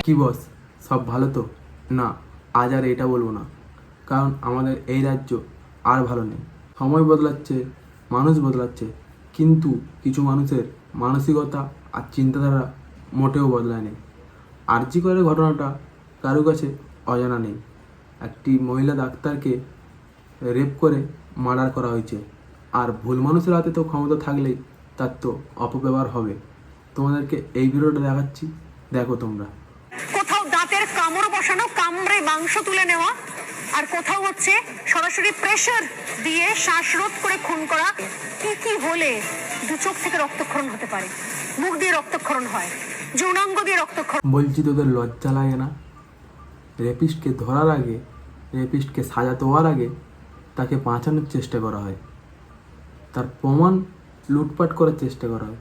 কি বস, সব ভালো তো? না, আজ আর এটা বলবো না, কারণ আমাদের এই রাজ্য আর ভালো নেই। সময় বদলাচ্ছে, মানুষ বদলাচ্ছে, কিন্তু কিছু মানুষের মানসিকতা আর চিন্তাধারা মোটেও বদলায়নি। আরজি করে ঘটনাটা কারো কাছে অজানা নেই। একটি মহিলা ডাক্তারকে রেপ করে মার্ডার করা হয়েছে, আর ভুল মানুষের হাতে তো ক্ষমতা থাকলেই তার তো অপব্যবহার হবে। তোমাদেরকে এই ভিডিওটা দেখাচ্ছি, দেখো তোমরা। কোথাও দাঁতের কামড় বসানো, কামড়ে মাংস তুলে নেওয়া, আর কোথাও হচ্ছে সরাসরি প্রেসার দিয়ে শ্বাসরোধ করে খুন করা। কি হলে দু চোখ থেকে রক্তক্ষরণ হতে পারে, মুখ দিয়ে রক্তক্ষরণ হয়, যৌনাঙ্গ দিয়ে রক্তক্ষরণ। বলছি, তোদের লজ্জা লাগে না? রেপিস্টকে ধরার আগে, রেপিস্টকে সাজা দেওয়ার আগে তাকে বাঁচানোর চেষ্টা করা হয়, তার প্রমাণ লুটপাট করার চেষ্টা করা হয়।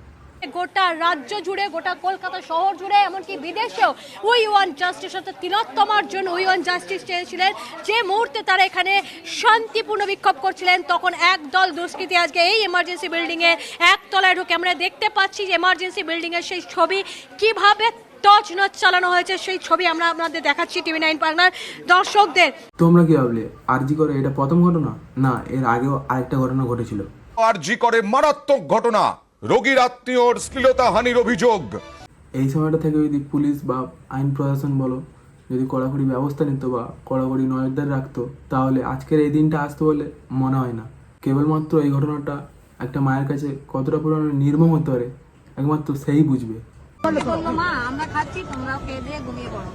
গোটা রাজ্য জুড়ে, গোটা কলকাতা শহর জুড়ে, এমনকি বিদেশেও উই ওয়ান জাস্টিস, অর্থাৎ তিলোত্তমার জন্য উই ওয়ান জাস্টিস চেয়েছিলেন। যে মুহূর্তে তারা এখানে শান্তিপূর্ণ বিক্ষোভ করছিলেন, তখন একদল দুষ্কৃতী আজকে এই এমার্জেন্সি বিল্ডিংয়ে একতলায় ঢুকে আমরা দেখতে পাচ্ছি যে এমার্জেন্সি বিল্ডিংয়ের সেই ছবি কিভাবে তছনছ চালানো হয়েছে, সেই ছবি আমরা আপনাদের দেখাচ্ছি TV9 বাংলার দর্শকদের। তোমরা কি ভাবলে আরজি করে এটা প্রথম ঘটনা? না, এর আগেও আরেকটা ঘটনা ঘটেছিল। আরজি করে মারাত্মক ঘটনা, রোগীর আত্মীয়র শ্লীলতাহানির অভিযোগ। এই সময়টা থেকে যদি পুলিশ বা আইন প্রশাসন বলো, যদি কড়াকড়ি ব্যবস্থা নিত বা কড়াকড়ি নজরদারি রাখতো, তাহলে আজকের এই দিনটা আসতো বলে মনে হয় না। কেবলমাত্র এই ঘটনাটা একটা মায়ের কাছে কতটা পরিমাণে নির্মম হতে পারে, একমাত্র সেই বুঝবে। মা, আমরা খাচ্ছি, তোমরাও খেয়ে দিয়ে ঘুমিয়ে পড়ো।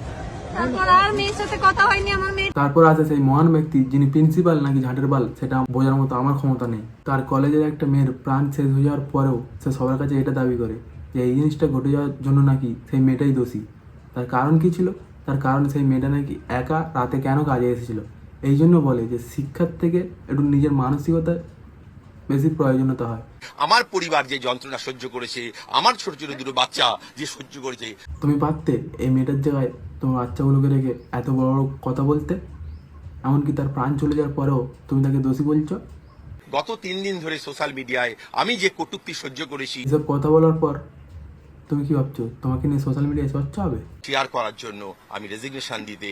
তারপর আর মেয়ের সাথে কথা হয়নি আমার মেয়ে। তারপর আছে সেই মহান ব্যক্তি যিনি প্রিন্সিপাল নাকি ঝাঁটের বাল, সেটা বোঝার মতো আমার ক্ষমতা নেই। তার কলেজের একটা মেয়ের প্রাণ শেষ হয়ে যাওয়ার পরেও সে সবার কাছে এটা দাবি করে যে এই জিনিসটা ঘটে যাওয়ার জন্য নাকি সেই মেয়েটাই দোষী। তার কারণ কি ছিল? তার কারণ সেই মেয়েটা নাকি একা রাতে কেন কাজে এসেছিল। এই জন্য বলে যে শিক্ষার থেকে একটু নিজের মানসিকতায় বেশি প্রয়োজনীয়তা হয়। আমার পরিবার যে যন্ত্রণা সহ্য করেছে, আমার ছোট ছোট দুটো বাচ্চা যে সহ্য করেছে। তুমি পারতে এই মেয়েটার জায়গায় তোমার বাচ্চাগুলোকে রেখে এত বড় বড় কথা বলতে? এমনকি তার প্রাণ চলে যাওয়ার পরেও তুমি তাকে দোষী বলছো। গত 3 দিন ধরে সোশ্যাল মিডিয়ায় আমি যে কটূক্তি সহ্য করেছি, এসব কথা বলার পর তুমি কি ভাবছো তোমাকে নিয়ে সোশ্যাল মিডিয়ায় চর্চা হবে? শেয়ার করার জন্য আমি রেজিগনেশন দিতে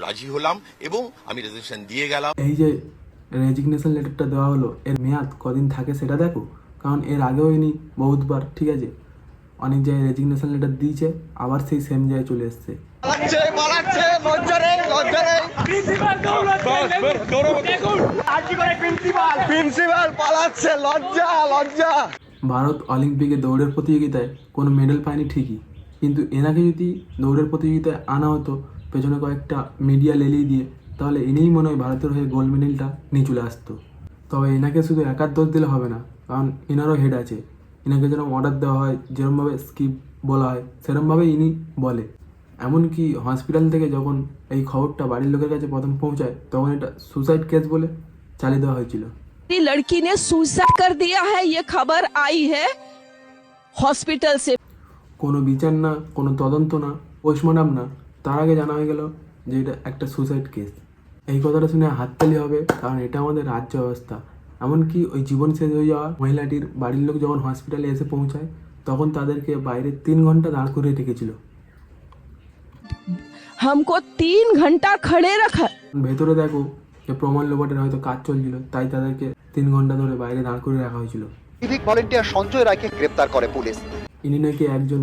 রাজি হলাম এবং আমি রেজিগনেশন দিয়ে গেলাম। এই যে রেজিগনেশন লেটারটা দেওয়া হলো, এর মেয়াদ কদিন থাকে সেটা দেখো, কারণ এর আগেও ইনি বহুতবার, ঠিক আছে, অনেক জায়গায় রেজিগনেশন লেটার দিয়েছে, আবার সেই সেম জায়গায় চলে এসছে। ভারত অলিম্পিকে দৌড়ের প্রতিযোগিতায় কোনো মেডেল পায়নি ঠিকই, কিন্তু এনাকে যদি দৌড়ের প্রতিযোগিতায় আনা হতো পেছনে কয়েকটা মিডিয়া লেলিয়ে দিয়ে, তাহলে এনেই মনে হয় ভারতের হয়ে গোল্ড মেডেলটা নিয়ে চলে আসতো। তবে এনাকে শুধু একার দোষ দিলে হবে না, কারণ এনারও হেড আছে। এনাকে যেরকম অর্ডার দেওয়া হয়, যেরকমভাবে স্কিপ বলা হয়, সেরকমভাবেই ইনি বলে। এমনকি হসপিটাল থেকে যখন এই খবরটা বাড়ির লোকের কাছে প্রথম পৌঁছায়, তখন এটা সুসাইড কেস বলে চালিয়ে দেওয়া হয়েছিল। लड़की ने सुसाइड कर दिया है, ये खबर आई है हॉस्पिटल से। কোনো বিচার না, কোনো তদন্ত না, পোস্টমর্টম না, তার আগে জানা হয়ে গেল যে এটা একটা সুসাইড কেস। এই কথাটা শুনে হাততালি হবে, কারণ এটা আমাদের রাজ্য ব্যবস্থা। এমনকি ওই জীবন শেষ হয়ে যাওয়া মহিলাটির বাড়ির লোক যখন হসপিটালে এসে পৌঁছায়, তখন তাদেরকে বাইরে 3 ঘন্টা দাঁড় করিয়ে রেখেছিল। हमको 3 घंटा खड़े रखा। ভেতরে দেখো যে প্রমাণ লোপাটের হয়তো কাজ চলছিল, তাই তাদেরকে 3 ঘন্টা ধরে বাইরে দাঁড় করে রাখা হয়েছিল। সিভিক ভলেন্টিয়ার সঞ্জয় রায়কে গ্রেপ্তার করে পুলিশ। ইনি নাকি একজন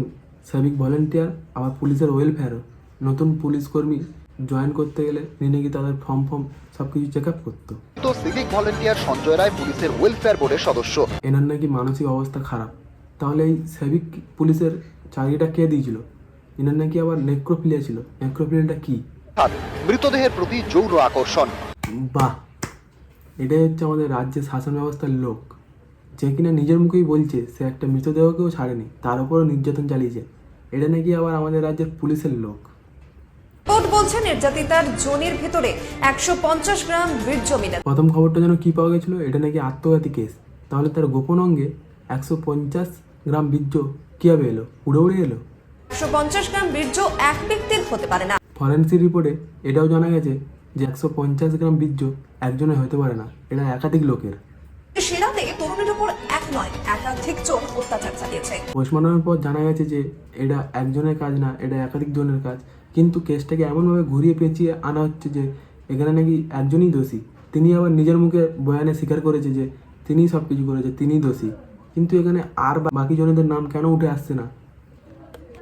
সিভিক ভলেন্টিয়ার, আবার পুলিশের ওয়েলফেয়ারও। নতুন পুলিশ কর্মী জয়েন করতে গেলে ইনি নাকি তাদের ফর্ম সব কিছু চেক আপ করতো। তো সিভিক ভলেন্টিয়ার সঞ্জয় রায় পুলিশের ওয়েলফেয়ার বোর্ডের সদস্য। এনার নাকি মানসিক অবস্থা খারাপ। তাহলে এই সিভিক পুলিশের চাকরিটা কে দিয়েছিল? এনার নাকি আবার নেক্রোফিলিয়া ছিল। নেক্রোফিলিয়াটা কি? আর মৃতদেহের প্রতি যৌন আকর্ষণ। বাহ, এটাই হচ্ছে আমাদের রাজ্যের শাসন ব্যবস্থার লোক, যে কিনা নিজের মুখেই বলছে সে একটা মৃতদেহকেও ছাড়েনি, তার উপরও নির্যাতন চালিয়েছে। এটা নাকি আবার আমাদের রাজ্যের পুলিশের লোক। কোর্ট বলছে নির্যাতিতার জনির ভিতরে 150 গ্রাম বীর্য মিলে। প্রথম খবরটা যেন কি পাওয়া গেছিল, এটা নাকি আত্মঘাতী কেস। তাহলে তার গোপন অঙ্গে 150 গ্রাম বীর্য কিভাবে এলো? উড়ে এলো? 150 গ্রাম বীর্য এক ব্যক্তির হতে পারে না। ফরেন্সিক রিপোর্টে এটাও জানা গেছে যে 150 গ্রাম বীর্য একজনের হতে পারে না, এটা একাধিক লোকের। সেরাতে তরুণীর উপর এক নয় একাধিক জন অত্যাচার চালিয়েছে। পোস্টমর্টমের পর জানা গেছে যে এটা একজনের কাজ না, এটা একাধিক জনের কাজ। কিন্তু কেসটাকে এমনভাবে ঘুরিয়ে পেঁচিয়ে আনা হচ্ছে যে এখানে নাকি একজনই দোষী। তিনি আবার নিজের মুখে বয়ানে স্বীকার করেছে যে তিনিই সব কিছু করেছে, তিনিই দোষী। কিন্তু এখানে আর বাকি জনদের নাম কেন উঠে আসছে না?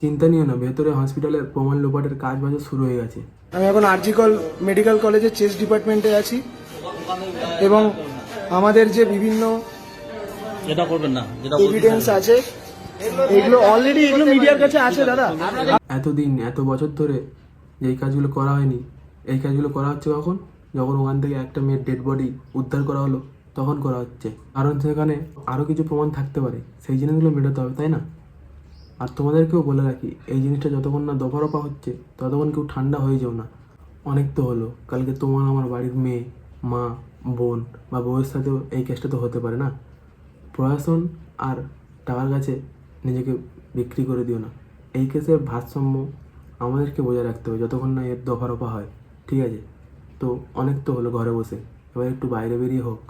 চিন্তা নিও না, ভেতরে হসপিটালে প্রমাণ লোপাটের কাজ বাজও শুরু হয়ে গেছে। আমি এখন আরজিকর মেডিকেল কলেজের চেস্ট ডিপার্টমেন্টে আছি এবং আমাদের যে বিভিন্ন এভিডেন্স আছে এগুলো অলরেডি মিডিয়ার কাছে আছে দাদা। এতদিন এত বছর ধরে যেই কাজগুলো করা হয়নি, এই কাজগুলো করা হচ্ছে কখন? যখন ওখান থেকে একটা মেয়ের ডেড বডি উদ্ধার করা হলো তখন করা হচ্ছে। কারণ সেখানে আরও কিছু প্রমাণ থাকতে পারে, সেই জিনিসগুলো মেটাতে হবে, তাই না? আর তোমাদেরকেও বলে রাখি, এই জিনিসটা যতক্ষণ না দফারফা হচ্ছে ততক্ষণ কেউ ঠান্ডা হয়ে যাও না। অনেক তো হলো, কালকে তোমার আমার বাড়ির মেয়ে, মা, বোন বা বউয়ের সাথেও এই কেসটা তো হতে পারে না। প্রশাসন আর টাকার কাছে নিজেকে বিক্রি করে দিও না। এই কেসের ভারসাম্য আমাদেরকে বজায় রাখতে হবে যতক্ষণ না এর দফারফা হয়, ঠিক আছে? তো অনেক তো হলো ঘরে বসে, এবার একটু বাইরে বেরিয়ে হোক।